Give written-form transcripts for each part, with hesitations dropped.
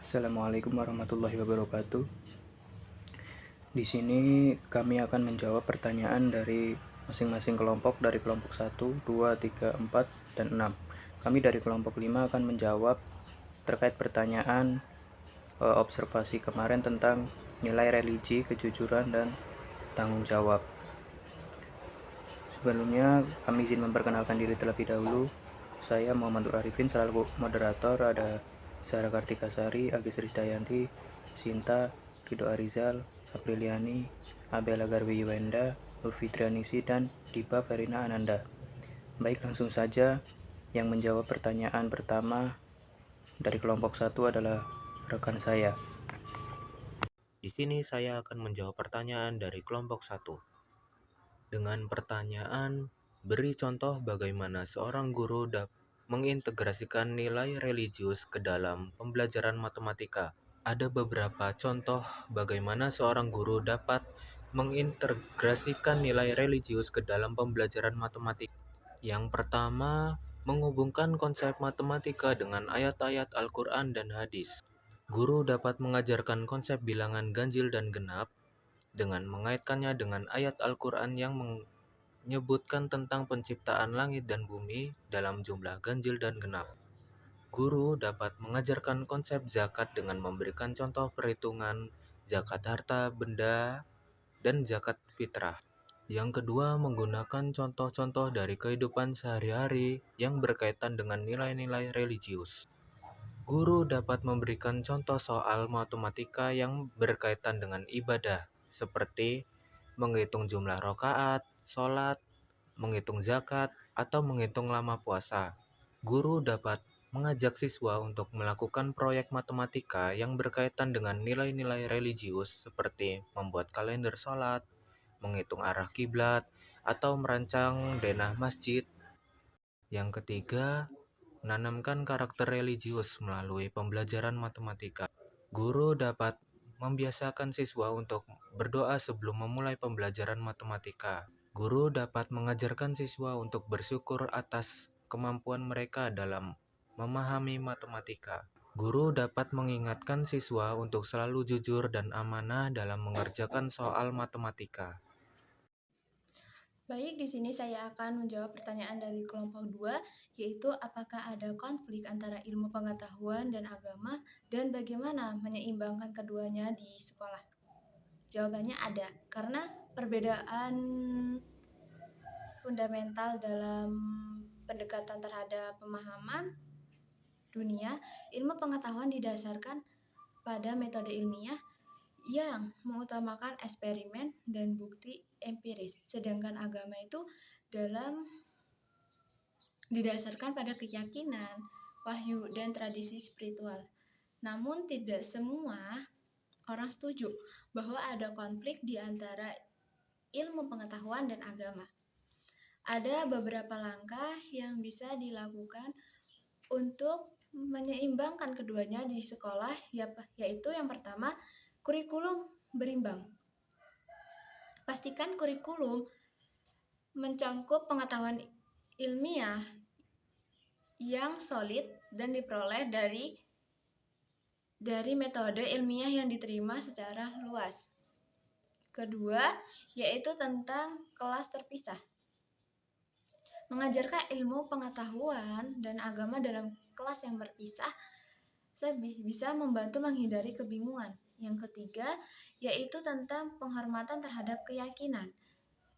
Assalamualaikum warahmatullahi wabarakatuh. Di sini kami akan menjawab pertanyaan dari masing-masing kelompok dari kelompok 1, 2, 3, 4, dan 6. Kami dari kelompok 5 akan menjawab terkait pertanyaan observasi kemarin tentang nilai religi, kejujuran, dan tanggung jawab. Sebelumnya kami izin memperkenalkan diri terlebih dahulu. Saya Muhammad Nur Arifin selaku moderator, ada Sarah Kartikasari, Agis Rizdayanti, Sinta, Rido Arizal, Apriliani, Abela Garwi Yuenda, Nur Fitrianisi, dan Dipa Verina Ananda. Baik, langsung saja. Yang menjawab pertanyaan pertama dari kelompok 1 adalah rekan saya. Di sini saya akan menjawab pertanyaan dari kelompok 1. Dengan pertanyaan, beri contoh bagaimana seorang guru dapat mengintegrasikan nilai religius ke dalam pembelajaran matematika. Ada beberapa contoh bagaimana seorang guru dapat mengintegrasikan nilai religius ke dalam pembelajaran matematika. Yang pertama, menghubungkan konsep matematika dengan ayat-ayat Al-Quran dan hadis. Guru dapat mengajarkan konsep bilangan ganjil dan genap dengan mengaitkannya dengan ayat Al-Quran yang menyebutkan tentang penciptaan langit dan bumi dalam jumlah ganjil dan genap. Guru dapat mengajarkan konsep zakat dengan memberikan contoh perhitungan zakat harta benda dan zakat fitrah. Yang kedua, menggunakan contoh-contoh dari kehidupan sehari-hari yang berkaitan dengan nilai-nilai religius. Guru dapat memberikan contoh soal matematika yang berkaitan dengan ibadah, seperti menghitung jumlah rakaat, sholat, menghitung zakat, atau menghitung lama puasa. Guru dapat mengajak siswa untuk melakukan proyek matematika yang berkaitan dengan nilai-nilai religius, seperti membuat kalender sholat, menghitung arah kiblat, atau merancang denah masjid. Yang ketiga, menanamkan karakter religius melalui pembelajaran matematika. Guru dapat membiasakan siswa untuk berdoa sebelum memulai pembelajaran matematika. Guru dapat mengajarkan siswa untuk bersyukur atas kemampuan mereka dalam memahami matematika. Guru dapat mengingatkan siswa untuk selalu jujur dan amanah dalam mengerjakan soal matematika. Baik, di sini saya akan menjawab pertanyaan dari kelompok 2, yaitu apakah ada konflik antara ilmu pengetahuan dan agama dan bagaimana menyeimbangkan keduanya di sekolah? Jawabannya ada, karena perbedaan fundamental dalam pendekatan terhadap pemahaman dunia, ilmu pengetahuan didasarkan pada metode ilmiah yang mengutamakan eksperimen dan bukti empiris, sedangkan agama itu dalam didasarkan pada keyakinan, wahyu, dan tradisi spiritual. Namun tidak semua orang setuju bahwa ada konflik di antara ilmu pengetahuan dan agama. Ada beberapa langkah yang bisa dilakukan untuk menyeimbangkan keduanya di sekolah, yaitu yang pertama, kurikulum berimbang. Pastikan kurikulum mencangkup pengetahuan ilmiah yang solid dan diperoleh dari metode ilmiah yang diterima secara luas. Kedua, yaitu tentang kelas terpisah. Mengajarkan ilmu pengetahuan dan agama dalam kelas yang berpisah bisa membantu menghindari kebingungan. Yang ketiga, yaitu tentang penghormatan terhadap keyakinan.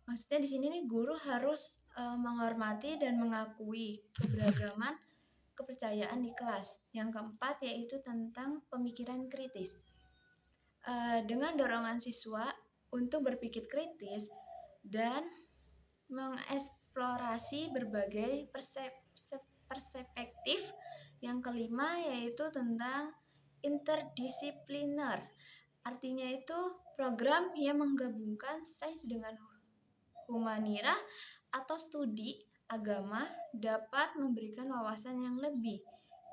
Maksudnya di sini nih guru harus menghormati dan mengakui keberagaman kepercayaan di kelas. Yang keempat yaitu tentang pemikiran kritis. Dengan dorongan siswa untuk berpikir kritis dan mengeksplorasi berbagai perspektif. Yang kelima yaitu tentang interdisipliner. Artinya itu program yang menggabungkan sains dengan humanira atau studi agama dapat memberikan wawasan yang lebih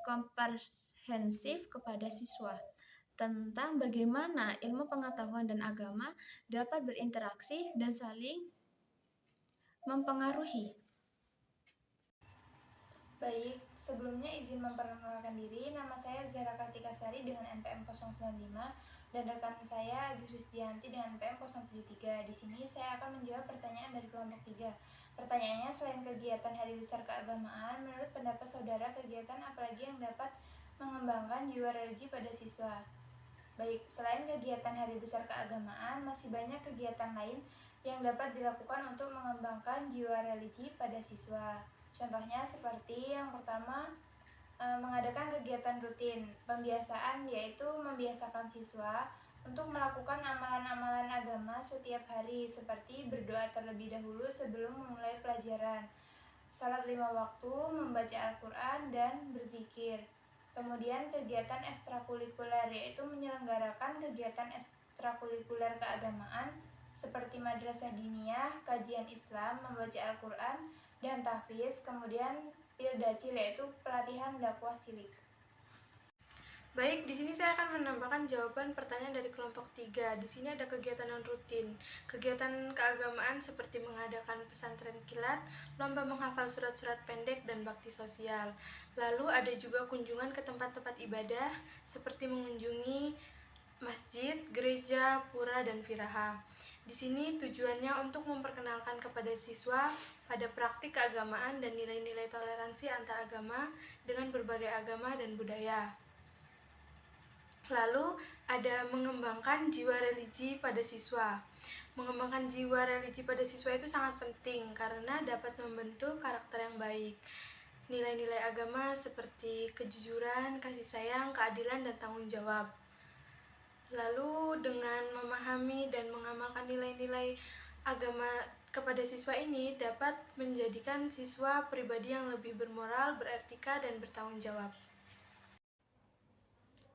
komprehensif kepada siswa tentang bagaimana ilmu pengetahuan dan agama dapat berinteraksi dan saling mempengaruhi. Baik, Sebelumnya izin memperkenalkan diri, nama saya Zahra Kartika Sari dengan NPM 095 dan rekan saya Agus Risdianti dengan NPM 073. Di sini saya akan menjawab pertanyaan dari kelompok 3. Pertanyaannya, selain kegiatan Hari Besar Keagamaan, menurut pendapat saudara kegiatan apalagi yang dapat mengembangkan jiwa religi pada siswa? Baik, selain kegiatan Hari Besar Keagamaan, masih banyak kegiatan lain yang dapat dilakukan untuk mengembangkan jiwa religi pada siswa. Contohnya seperti yang pertama, mengadakan kegiatan rutin pembiasaan, yaitu membiasakan siswa untuk melakukan amalan-amalan agama setiap hari seperti berdoa terlebih dahulu sebelum memulai pelajaran, salat 5 waktu, membaca Al-Quran, dan berzikir. Kemudian kegiatan ekstrakurikuler, yaitu menyelenggarakan kegiatan ekstrakurikuler keagamaan seperti madrasah diniyah, kajian Islam, membaca Al-Quran, dan tahfiz. Kemudian Pildacil, yaitu pelatihan dakwah cilik. Baik, di sini saya akan menambahkan jawaban pertanyaan dari kelompok 3. Di sini ada kegiatan non rutin. Kegiatan keagamaan seperti mengadakan pesantren kilat, lomba menghafal surat-surat pendek, dan bakti sosial. Lalu ada juga kunjungan ke tempat-tempat ibadah seperti mengunjungi masjid, gereja, pura, dan viraha. Di sini tujuannya untuk memperkenalkan kepada siswa pada praktik keagamaan dan nilai-nilai toleransi antar agama dengan berbagai agama dan budaya. Lalu ada mengembangkan jiwa religi pada siswa. Mengembangkan jiwa religi pada siswa itu sangat penting karena dapat membentuk karakter yang baik. Nilai-nilai agama seperti kejujuran, kasih sayang, keadilan, dan tanggung jawab. Lalu dengan memahami dan mengamalkan nilai-nilai agama kepada siswa ini dapat menjadikan siswa pribadi yang lebih bermoral, beretika, dan bertanggung jawab.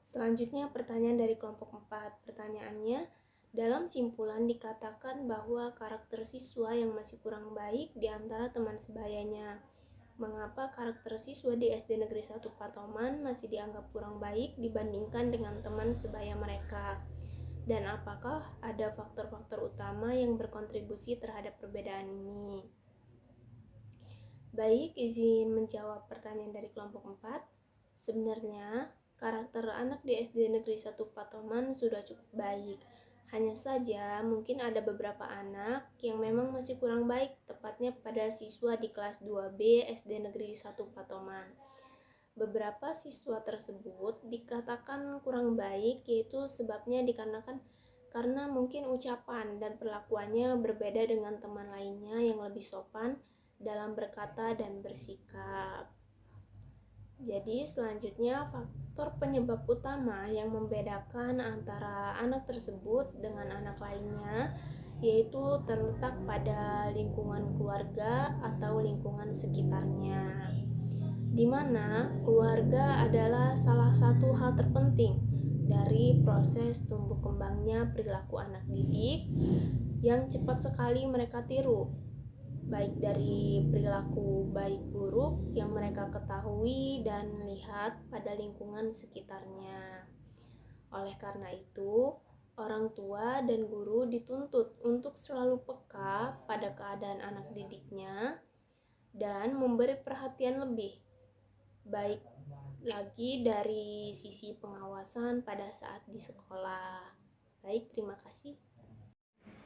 Selanjutnya pertanyaan dari kelompok 4. Pertanyaannya, dalam simpulan dikatakan bahwa karakter siswa yang masih kurang baik di antara teman sebayanya. Mengapa karakter siswa di SD Negeri 1 Patoman masih dianggap kurang baik dibandingkan dengan teman sebaya mereka? Dan apakah ada faktor-faktor utama yang berkontribusi terhadap perbedaan ini? Baik, izin menjawab pertanyaan dari kelompok 4. Sebenarnya, karakter anak di SD Negeri 1 Patoman sudah cukup baik. Hanya saja mungkin ada beberapa anak yang memang masih kurang baik, tepatnya pada siswa di kelas 2B SD Negeri 1 Patoman. Beberapa siswa tersebut dikatakan kurang baik, yaitu sebabnya dikarenakan karena mungkin ucapan dan perlakuannya berbeda dengan teman lainnya yang lebih sopan dalam berkata dan bersikap. Jadi selanjutnya faktor penyebab utama yang membedakan antara anak tersebut dengan anak lainnya yaitu terletak pada lingkungan keluarga atau lingkungan sekitarnya, di mana keluarga adalah salah satu hal terpenting dari proses tumbuh kembangnya perilaku anak didik yang cepat sekali mereka tiru, baik dari perilaku baik buruk yang mereka ketahui dan lihat pada lingkungan sekitarnya. Oleh karena itu, orang tua dan guru dituntut untuk selalu peka pada keadaan anak didiknya dan memberi perhatian lebih, baik lagi dari sisi pengawasan pada saat di sekolah. Baik, terima kasih.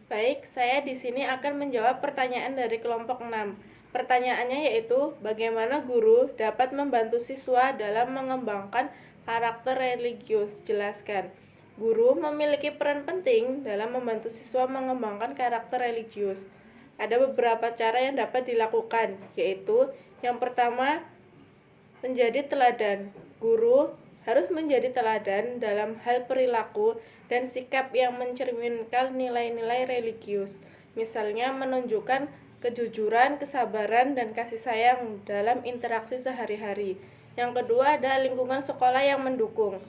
Baik, saya di sini akan menjawab pertanyaan dari kelompok 6. Pertanyaannya yaitu, bagaimana guru dapat membantu siswa dalam mengembangkan karakter religius? Jelaskan. Guru memiliki peran penting dalam membantu siswa mengembangkan karakter religius. Ada beberapa cara yang dapat dilakukan, yaitu yang pertama, menjadi teladan. Guru harus menjadi teladan dalam hal perilaku dan sikap yang mencerminkan nilai-nilai religius. Misalnya menunjukkan kejujuran, kesabaran, dan kasih sayang dalam interaksi sehari-hari. Yang kedua ada lingkungan sekolah yang mendukung.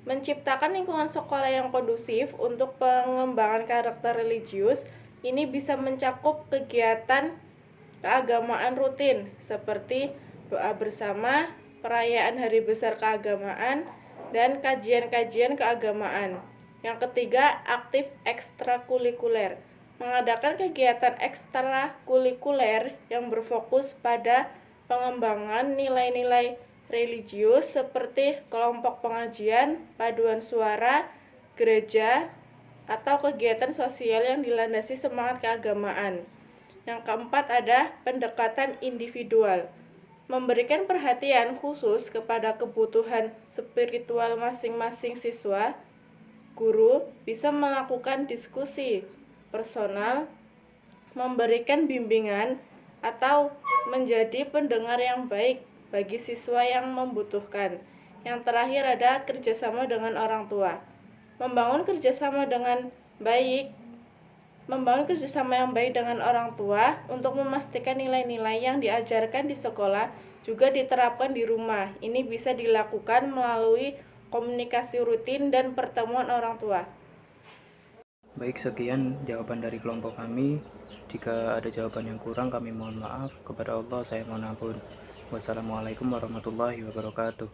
Menciptakan lingkungan sekolah yang kondusif untuk pengembangan karakter religius, ini bisa mencakup kegiatan keagamaan rutin seperti doa bersama, perayaan hari besar keagamaan, dan kajian-kajian keagamaan. Yang ketiga, aktif ekstrakurikuler. Mengadakan kegiatan ekstrakurikuler yang berfokus pada pengembangan nilai-nilai religius seperti kelompok pengajian, paduan suara, gereja, atau kegiatan sosial yang dilandasi semangat keagamaan. Yang keempat ada pendekatan individual, memberikan perhatian khusus kepada kebutuhan spiritual masing-masing siswa. Guru bisa melakukan diskusi personal, memberikan bimbingan, atau menjadi pendengar yang baik bagi siswa yang membutuhkan. Yang terakhir ada kerjasama dengan orang tua. Membangun kerjasama yang baik dengan orang tua untuk memastikan nilai-nilai yang diajarkan di sekolah juga diterapkan di rumah. Ini bisa dilakukan melalui komunikasi rutin dan pertemuan orang tua. Baik, sekian jawaban dari kelompok kami. Jika ada jawaban yang kurang, kami mohon maaf. Kepada Allah saya mohon ampun. Wassalamualaikum warahmatullahi wabarakatuh.